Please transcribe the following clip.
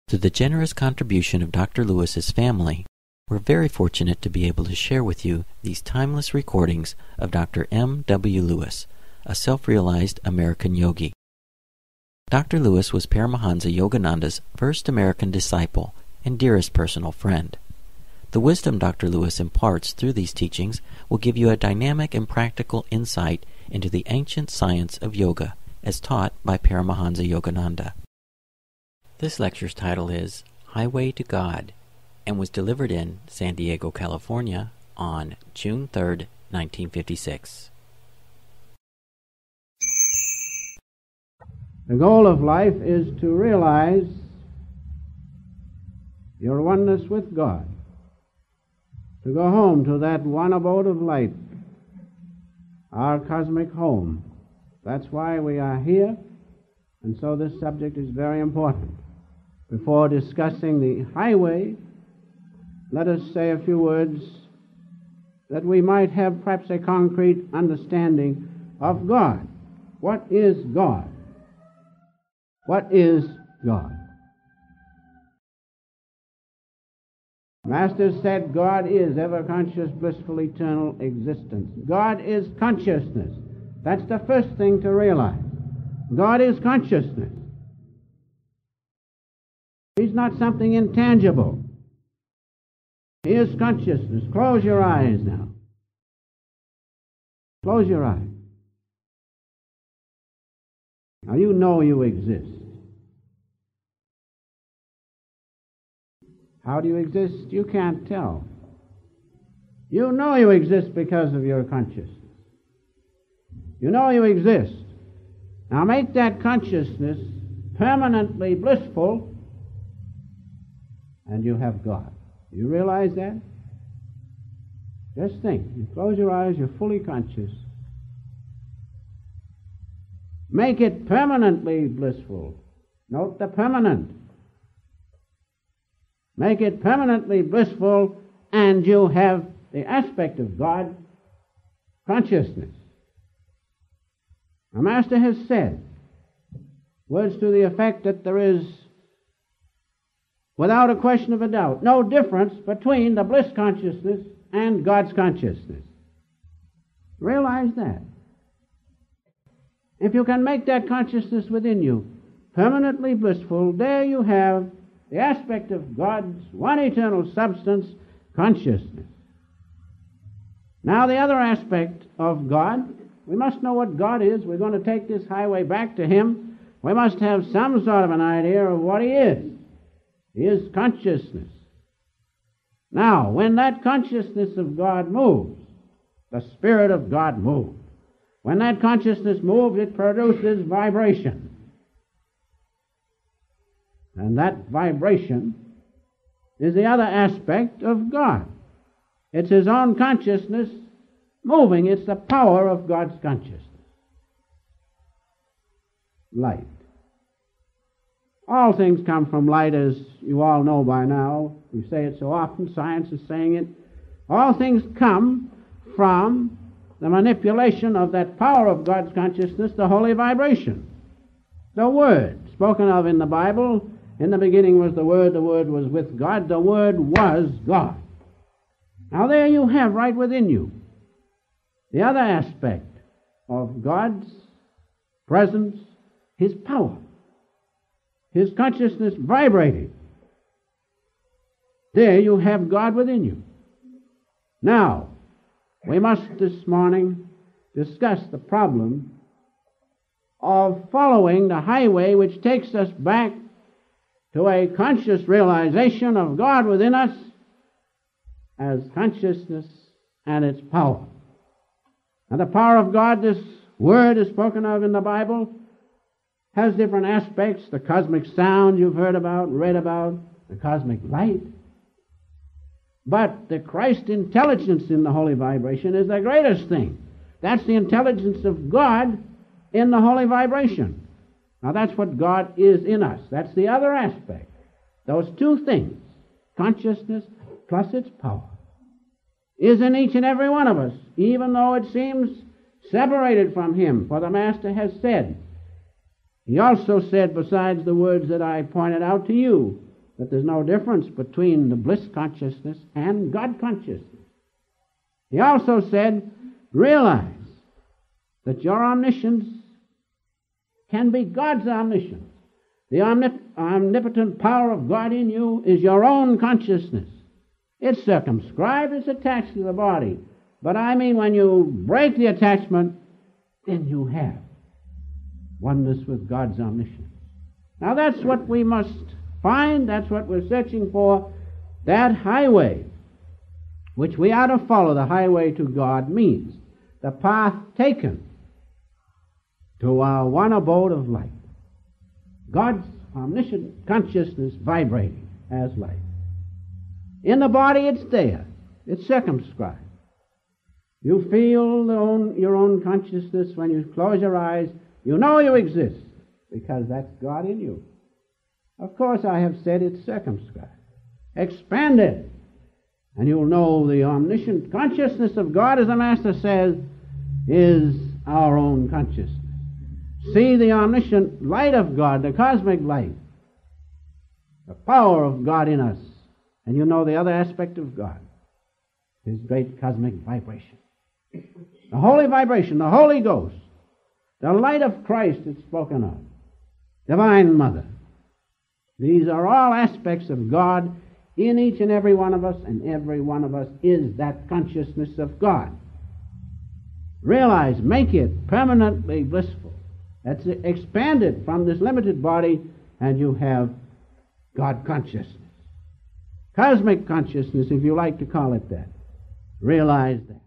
Through the generous contribution of Dr. Lewis's family, we're very fortunate to be able to share with you these timeless recordings of Dr. M. W. Lewis, a self-realized American yogi. Dr. Lewis was Paramahansa Yogananda's first American disciple and dearest personal friend. The wisdom Dr. Lewis imparts through these teachings will give you a dynamic and practical insight into the ancient science of yoga as taught by Paramahansa Yogananda. This lecture's title is Highway to God and was delivered in San Diego, California on June 3, 1956. The goal of life is to realize your oneness with God, to go home to that one abode of light, our cosmic home. That's why we are here, and so this subject is very important. Before discussing the highway, let us say a few words that we might have perhaps a concrete understanding of God. What is God? What is God? Master said God is ever-conscious, blissful, eternal existence. God is consciousness. That's the first thing to realize. God is consciousness. He's not something intangible. He is consciousness. Close your eyes now. Close your eyes. Now you know you exist. How do you exist? You can't tell. You know you exist because of your consciousness. You know you exist. Now make that consciousness permanently blissful, and you have God. You realize that? Just think. You close your eyes, you're fully conscious. Make it permanently blissful. Note the permanent. Make it permanently blissful, and you have the aspect of God, consciousness. Our Master has said words to the effect that there is, without a question of a doubt, no difference between the bliss consciousness and God's consciousness. Realize that. If you can make that consciousness within you permanently blissful, there you have the aspect of God's one eternal substance, consciousness. Now the other aspect of God, we must know what God is. We're going to take this highway back to Him. We must have some sort of an idea of what He is. He is consciousness. Now, when that consciousness of God moves, the Spirit of God moves. When that consciousness moves, it produces vibration. And that vibration is the other aspect of God. It's His own consciousness moving. It's the power of God's consciousness. Light. All things come from light, as you all know by now. We say it so often. Science is saying it. All things come from the manipulation of that power of God's consciousness, the holy vibration. The Word, spoken of in the Bible, in the beginning was the Word was with God, the Word was God. Now there you have right within you the other aspect of God's presence, His power, His consciousness vibrating. There you have God within you. Now, we must this morning discuss the problem of following the highway which takes us back to a conscious realization of God within us as consciousness and its power. And the power of God, this word is spoken of in the Bible, has different aspects. The cosmic sound you've heard about, read about, the cosmic light. But the Christ intelligence in the holy vibration is the greatest thing. That's the intelligence of God in the holy vibration. Now that's what God is in us. That's the other aspect. Those two things, consciousness plus its power, is in each and every one of us, even though it seems separated from Him. For the Master has said, He also said, besides the words that I pointed out to you, that there's no difference between the bliss consciousness and God consciousness. He also said, realize that your omniscience can be God's omniscience. The omnipotent power of God in you is your own consciousness. It's circumscribed, it's attached to the body. But I mean, when you break the attachment, then you have oneness with God's omniscience. Now that's what we must find, that's what we're searching for. That highway which we are to follow, the highway to God, means the path taken to our one abode of light. God's omniscient consciousness vibrating as light. In the body it's there. It's circumscribed. You feel your own consciousness when you close your eyes. You know you exist because that's God in you. Of course, I have said it's circumscribed. Expand it, and you'll know the omniscient consciousness of God, as the Master says, is our own consciousness. See the omniscient light of God, the cosmic light, the power of God in us, and you know the other aspect of God, His great cosmic vibration. The holy vibration, the Holy Ghost, the light of Christ that's spoken of, Divine Mother. These are all aspects of God in each and every one of us, and every one of us is that consciousness of God. Realize, make it permanently blissful. That's it. Expand it from this limited body, and you have God consciousness. Cosmic consciousness, if you like to call it that. Realize that.